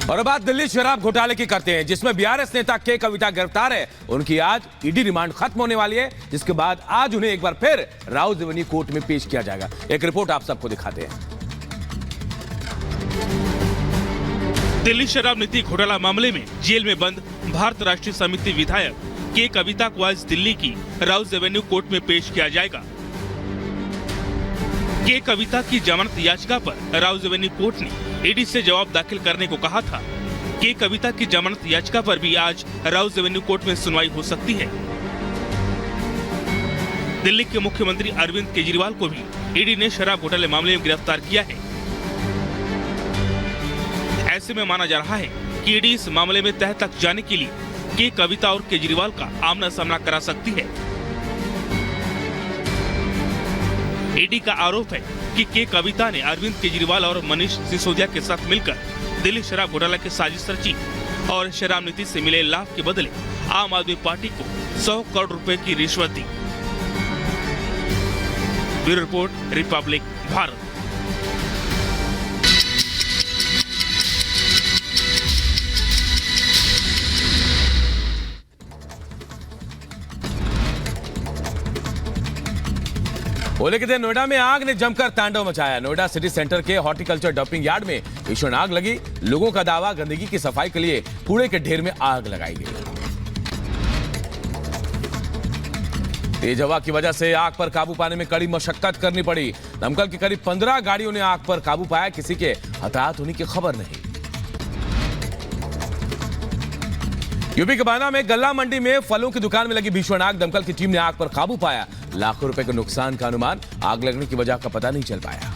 और बात दिल्ली शराब घोटाले की करते हैं, जिसमें बीआरएस नेता के कविता गिरफ्तार है। उनकी आज ईडी रिमांड खत्म होने वाली है, जिसके बाद आज उन्हें एक बार फिर राउज एवेन्यू कोर्ट में पेश किया जाएगा। एक रिपोर्ट आप सबको दिखाते हैं। दिल्ली शराब नीति घोटाला मामले में जेल में बंद भारत राष्ट्रीय समिति विधायक के कविता को आज दिल्ली की राउज एवेन्यू कोर्ट में पेश किया जाएगा। के कविता की जमानत याचिका पर राउज एवेन्यू कोर्ट ने ईडी से जवाब दाखिल करने को कहा था। के कविता की जमानत याचिका पर भी आज राउज एवेन्यू कोर्ट में सुनवाई हो सकती है। दिल्ली के मुख्यमंत्री अरविंद केजरीवाल को भी ईडी ने शराब घोटाले मामले में गिरफ्तार किया है। ऐसे में माना जा रहा है कि ईडी इस मामले में तह तक जाने के लिए के कविता और केजरीवाल का आमना सामना करा सकती है। ईडी का आरोप है कि के कविता ने अरविंद केजरीवाल और मनीष सिसोदिया के साथ मिलकर दिल्ली शराब घोटाला की साजिश रची और शराब नीति से मिले लाभ के बदले आम आदमी पार्टी को 100 करोड़ रुपए की रिश्वत दी। Bureau report, Republic Bharat. Holi के दिन नोएडा में आग ने जमकर तांडव मचाया। नोएडा सिटी सेंटर के हॉर्टिकल्चर डंपिंग यार्ड में भीषण आग लगी। लोगों का दावा, गंदगी की सफाई के लिए कूड़े के ढेर में आग लगाई गई। तेज हवा की वजह से आग पर काबू पाने में कड़ी मशक्कत करनी पड़ी। दमकल की करीब 15 गाड़ियों ने आग पर काबू पाया। किसी के हताहत होने की खबर नहीं। यूपी के बाना में गल्ला मंडी में फलों की दुकान में लगी भीषण आग। दमकल की टीम ने आग पर काबू पाया। लाखों रुपए के नुकसान का अनुमान, आग लगने की वजह का पता नहीं चल पाया।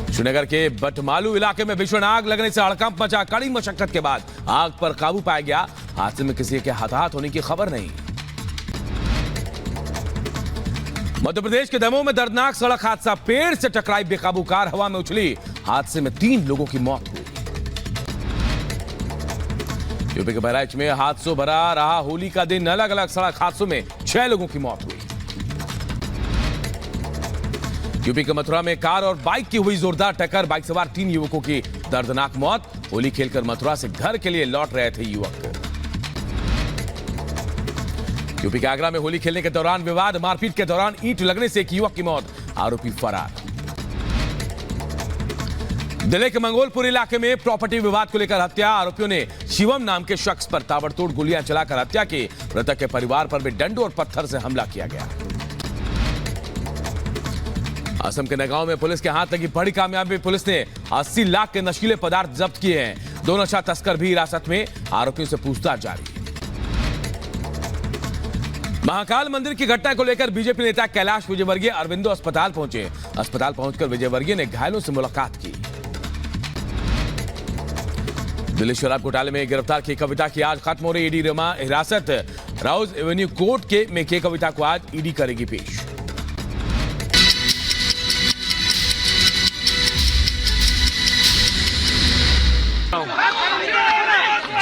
श्रीनगर के बटमालू इलाके में भीषण आग लगने से हड़कंप मचा। कड़ी मशक्कत के बाद आग पर काबू पाया गया। हादसे में किसी के हताहत होने की खबर नहीं। मध्य प्रदेश के दमोह में दर्दनाक सड़क हादसा। पेड़ से टकराई बेकाबू कार हवा में उछली। हादसे में 3 लोगों की मौत हुई। यूपी के बहराइच में हादसों भरा रहा होली का दिन। अलग अलग सड़क हादसों में 6 लोगों की मौत हुई। यूपी के मथुरा में कार और बाइक की हुई जोरदार टक्कर। बाइक सवार 3 युवकों की दर्दनाक मौत। होली खेलकर मथुरा से घर के लिए लौट रहे थे युवक। यूपी के आगरा में होली खेलने के दौरान विवाद। मारपीट के दौरान ईंट लगने से एक युवक की मौत। आरोपी फरार। दिल्ली के मंगोलपुर इलाके में प्रॉपर्टी विवाद को लेकर हत्या। आरोपियों ने शिवम नाम के शख्स पर ताबड़तोड़ गोलियां चलाकर हत्या की। मृतक के परिवार पर भी डंडों और पत्थर से हमला किया गया। असम के नगांव में पुलिस के हाथ लगी बड़ी कामयाबी। पुलिस ने 80 लाख के नशीले पदार्थ जब्त किए हैं। 2 नशा तस्कर भी हिरासत में। आरोपियों से पूछताछ जारी। महाकाल मंदिर की घटना को लेकर बीजेपी नेता कैलाश विजयवर्गीय अरविंदो अस्पताल पहुंचे। अस्पताल पहुंचकर विजयवर्गीय ने घायलों से मुलाकात की। दिल्ली शराब घोटाले में गिरफ्तार के कविता की आज खत्म हो रही ईडी हिरासत। राउज एवेन्यू कोर्ट में के कविता को आज ईडी करेगी पेश।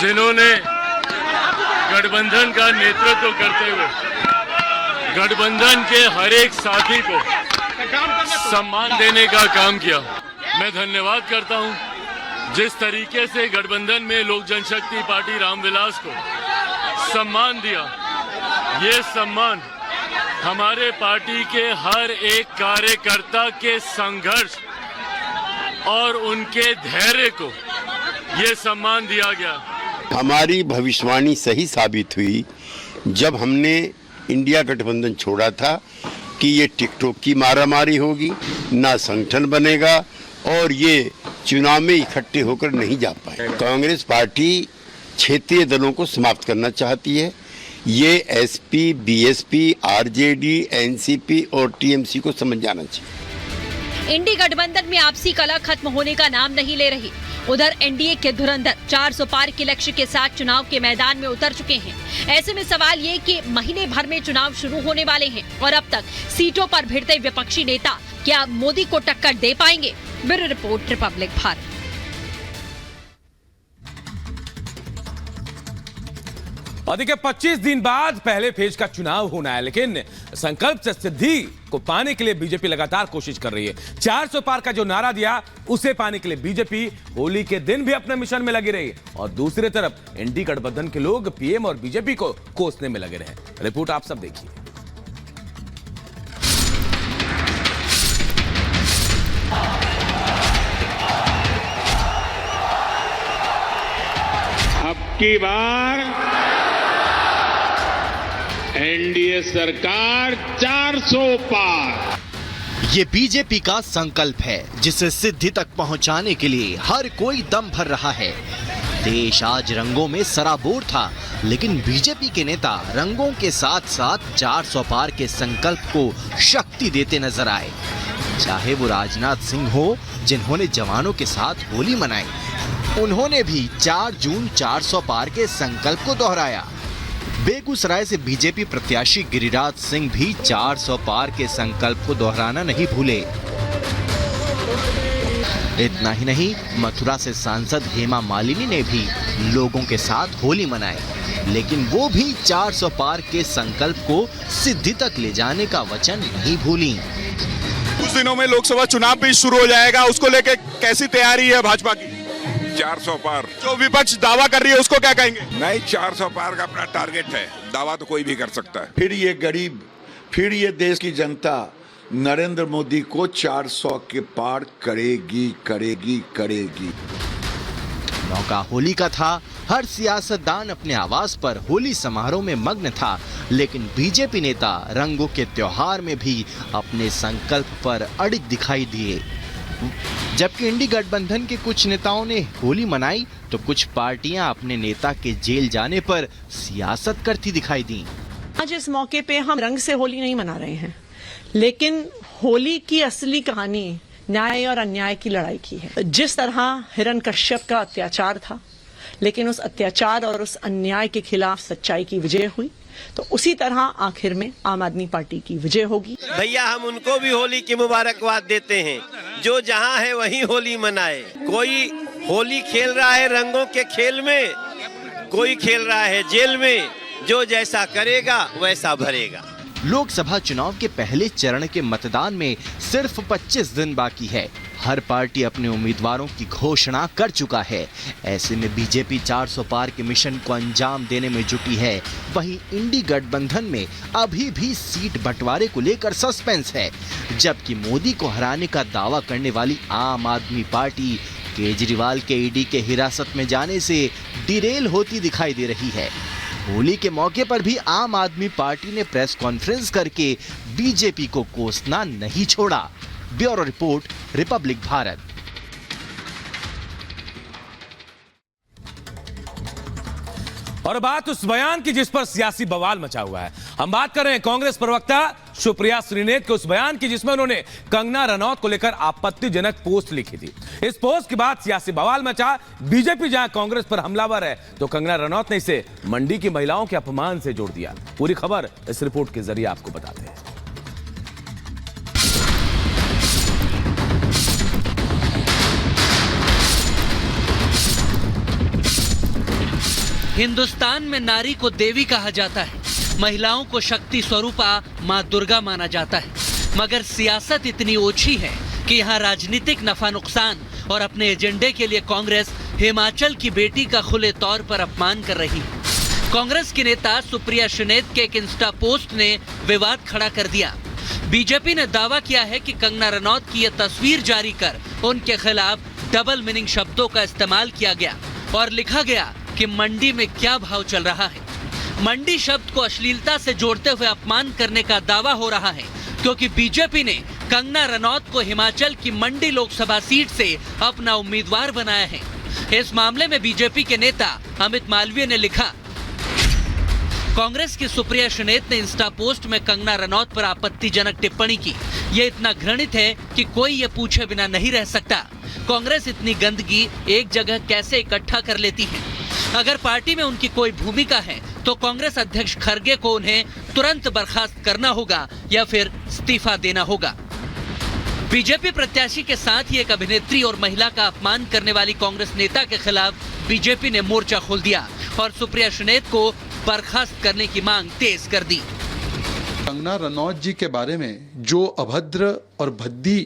जिन्होंने गठबंधन का नेतृत्व करते हुए गठबंधन के हर एक साथी को सम्मान देने का काम किया, मैं धन्यवाद करता हूं। जिस तरीके से गठबंधन में लोक जनशक्ति पार्टी रामविलास को सम्मान दिया, ये सम्मान हमारे पार्टी के हर एक कार्यकर्ता के संघर्ष और उनके धैर्य को ये सम्मान दिया गया। हमारी भविष्यवाणी सही साबित हुई जब हमने इंडिया गठबंधन छोड़ा था कि ये टिकटॉक की मारामारी होगी, ना संगठन बनेगा और ये चुनाव में इकट्ठे होकर नहीं जा पाए। कांग्रेस पार्टी क्षेत्रीय दलों को समाप्त करना चाहती है। ये एसपी, बीएसपी, आरजेडी, एनसीपी और टीएमसी को समझ जाना चाहिए। इंडी गठबंधन में आपसी कलह खत्म होने का नाम नहीं ले रही। उधर एनडीए के धुरंधर 400 पार के लक्ष्य के साथ चुनाव के मैदान में उतर चुके हैं। ऐसे में सवाल ये कि महीने भर में चुनाव शुरू होने वाले हैं और अब तक सीटों पर भिड़ते विपक्षी नेता क्या मोदी को टक्कर दे पाएंगे? Bureau report, Republic Bharat. और देखिए 25 दिन बाद पहले फेज का चुनाव होना है, लेकिन संकल्प से सिद्धि को पाने के लिए बीजेपी लगातार कोशिश कर रही है। 400 पार का जो नारा दिया उसे पाने के लिए बीजेपी होली के दिन भी अपने मिशन में लगी रही और दूसरी तरफ एनडीए गठबंधन के लोग पीएम और बीजेपी को कोसने में लगे रहे। रिपोर्ट आप सब देखिए। अब की बार एनडीए सरकार 400 पार। ये बीजेपी का संकल्प है जिसे सिद्धि तक पहुंचाने के लिए हर कोई दम भर रहा है। देश आज रंगों में सराबोर था, लेकिन बीजेपी के नेता रंगों के साथ साथ 400 पार के संकल्प को शक्ति देते नजर आए। चाहे वो राजनाथ सिंह हो, जिन्होंने जवानों के साथ होली मनाई, उन्होंने भी 4 जून 400 पार के संकल्प को दोहराया। बेगूसराय से बीजेपी प्रत्याशी गिरिराज सिंह भी 400 पार के संकल्प को दोहराना नहीं भूले। इतना ही नहीं, मथुरा से सांसद हेमा मालिनी ने भी लोगों के साथ होली मनाई, लेकिन वो भी 400 पार के संकल्प को सिद्धि तक ले जाने का वचन नहीं भूली। कुछ दिनों में लोकसभा चुनाव भी शुरू हो जाएगा, उसको लेकर कैसी तैयारी है भाजपा की? 400 पार जो विपक्ष दावा कर रही है उसको क्या कहेंगे? नहीं, 400 पार का अपना टारगेट है, दावा तो कोई भी कर सकता है। फिर ये गरीब, फिर ये देश की जनता नरेंद्र मोदी को 400 के पार करेगी करेगी करेगी। मौका होली का था, हर सियासतदान अपने आवास पर होली समारोह में मग्न था, लेकिन बीजेपी नेता रंगों के त्योहार में भी अपने संकल्प पर अड़िग दिखाई दिए। जबकि इंडी गठबंधन के कुछ नेताओं ने होली मनाई, तो कुछ पार्टियां अपने नेता के जेल जाने पर सियासत करती दिखाई दी। आज इस मौके पे हम रंग से होली नहीं मना रहे हैं, लेकिन होली की असली कहानी न्याय और अन्याय की लड़ाई की है। जिस तरह हिरण्यकश्यप का अत्याचार था, लेकिन उस अत्याचार और उस अन्याय के खिलाफ सच्चाई की विजय हुई, तो उसी तरह आखिर में आम आदमी पार्टी की विजय होगी। भैया हम उनको भी होली की मुबारकबाद देते हैं, जो जहां है वहीं होली मनाए। कोई होली खेल रहा है रंगों के खेल में, कोई खेल रहा है जेल में, जो जैसा करेगा वैसा भरेगा। लोकसभा चुनाव के पहले चरण के मतदान में सिर्फ 25 दिन बाकी है। हर पार्टी अपने उम्मीदवारों की घोषणा कर चुका है। ऐसे में बीजेपी 400 पार के मिशन को अंजाम देने में जुटी है। वहीं इंडी गठबंधन में अभी भी सीट बंटवारे को लेकर सस्पेंस है, जबकि मोदी को हराने का दावा करने वाली आम आदमी पार्टी केजरीवाल के ईडी के हिरासत में जाने से डिरेल होती दिखाई दे रही है। होली के मौके पर भी आम आदमी पार्टी ने प्रेस कॉन्फ्रेंस करके बीजेपी को कोसना नहीं छोड़ा। Bureau report, Republic Bharat. और बात उस बयान की जिस पर सियासी बवाल मचा हुआ है। हम बात कर रहे हैं कांग्रेस प्रवक्ता सुप्रिया श्रीनेत के उस बयान की जिसमें उन्होंने कंगना रनौत को लेकर आपत्तिजनक पोस्ट लिखी थी। इस पोस्ट के बाद सियासी बवाल मचा। बीजेपी जहां कांग्रेस पर हमलावर है, तो कंगना रनौत ने इसे मंडी की महिलाओं के अपमान से जोड़ दिया। पूरी खबर इस रिपोर्ट के जरिए आपको बताते हैं। हिंदुस्तान में नारी को देवी कहा जाता है, महिलाओं को शक्ति स्वरूपा मां दुर्गा माना जाता है, मगर सियासत इतनी ओछी है कि यहाँ राजनीतिक नफा नुकसान और अपने एजेंडे के लिए कांग्रेस हिमाचल की बेटी का खुले तौर पर अपमान कर रही है। कांग्रेस की नेता सुप्रिया श्रीनेत के एक इंस्टा पोस्ट ने विवाद खड़ा कर दिया। बीजेपी ने दावा किया है कि कंगना रनौत की यह तस्वीर जारी कर उनके खिलाफ डबल मीनिंग शब्दों का इस्तेमाल किया गया और लिखा गया कि मंडी में क्या भाव चल रहा है। मंडी शब्द को अश्लीलता से जोड़ते हुए अपमान करने का दावा हो रहा है, क्योंकि बीजेपी ने कंगना रनौत को हिमाचल की मंडी लोकसभा सीट से अपना उम्मीदवार बनाया है। इस मामले में बीजेपी के नेता अमित मालवीय ने लिखा, कांग्रेस की सुप्रिया श्रीनेत ने इंस्टा पोस्ट में कंगना रनौत पर आपत्तिजनक टिप्पणी की। ये इतना घृणित है कि कोई ये पूछे बिना नहीं रह सकता। कांग्रेस इतनी गंदगी एक जगह कैसे इकट्ठा कर लेती है? अगर पार्टी में उनकी कोई भूमिका है तो कांग्रेस अध्यक्ष खरगे को उन्हें तुरंत बर्खास्त करना होगा या फिर इस्तीफा देना होगा। बीजेपी प्रत्याशी के साथ ही एक अभिनेत्री और महिला का अपमान करने वाली कांग्रेस नेता के खिलाफ बीजेपी ने मोर्चा खोल दिया और सुप्रिया श्रीनेत को बर्खास्त करने की मांग तेज कर दी। कंगना रनौत जी के बारे में जो अभद्र और भद्दी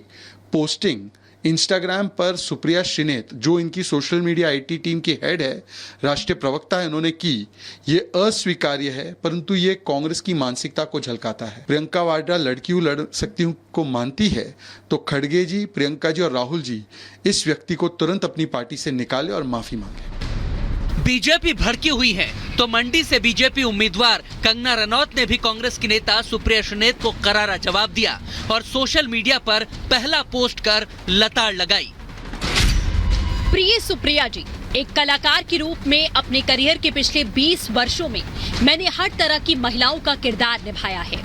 पोस्टिंग इंस्टाग्राम पर सुप्रिया श्रीनेत, जो इनकी सोशल मीडिया आईटी टीम की हेड है, राष्ट्रीय प्रवक्ता है, उन्होंने की, ये अस्वीकार्य है, परंतु ये कांग्रेस की मानसिकता को झलकाता है। प्रियंका वाड्रा लड़की हूं लड़ सकती हूं को मानती है तो खड़गे जी, प्रियंका जी और राहुल जी इस व्यक्ति को तुरंत अपनी पार्टी से निकाले और माफी मांगे। बीजेपी भड़की हुई है तो मंडी से बीजेपी उम्मीदवार कंगना रनौत ने भी कांग्रेस की नेता सुप्रिया श्रीनेत को करारा जवाब दिया और सोशल मीडिया पर पहला पोस्ट कर लताड़ लगाई। प्रिय सुप्रिया जी, एक कलाकार के रूप में अपने करियर के पिछले 20 वर्षों में मैंने हर तरह की महिलाओं का किरदार निभाया है।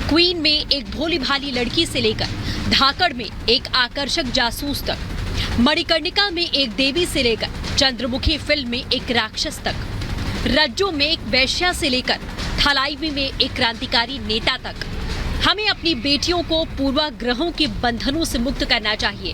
क्वीन में एक भोली भाली लड़की से लेकर धाकड़ में एक आकर्षक जासूस तक, मणिकर्णिका में एक देवी से लेकर चंद्रमुखी फिल्म में एक राक्षस तक, रज्जो में एक वैश्या से लेकर थलाईवी में एक क्रांतिकारी नेता तक। हमें अपनी बेटियों को पूर्वाग्रहों के बंधनों से मुक्त करना चाहिए।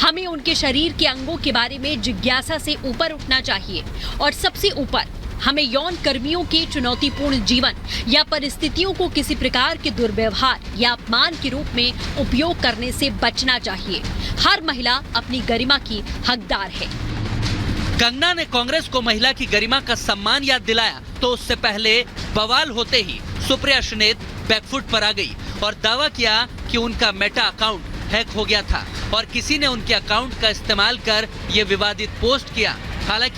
हमें उनके शरीर के अंगों के बारे में जिज्ञासा से ऊपर उठना चाहिए और सबसे ऊपर हमें यौन कर्मियों के चुनौतीपूर्ण जीवन या परिस्थितियों को किसी प्रकार के दुर्व्यवहार या अपमान के रूप में उपयोग करने से बचना चाहिए। हर महिला अपनी गरिमा की हकदार है। कंगना ने कांग्रेस को महिला की गरिमा का सम्मान याद दिलाया तो उससे पहले बवाल होते ही सुप्रिया श्रीनेत बैकफुट पर आ गई और दावा किया कि उनका मेटा अकाउंट हैक हो गया था और किसी ने उनके अकाउंट का इस्तेमाल कर ये विवादित पोस्ट किया। हालांकि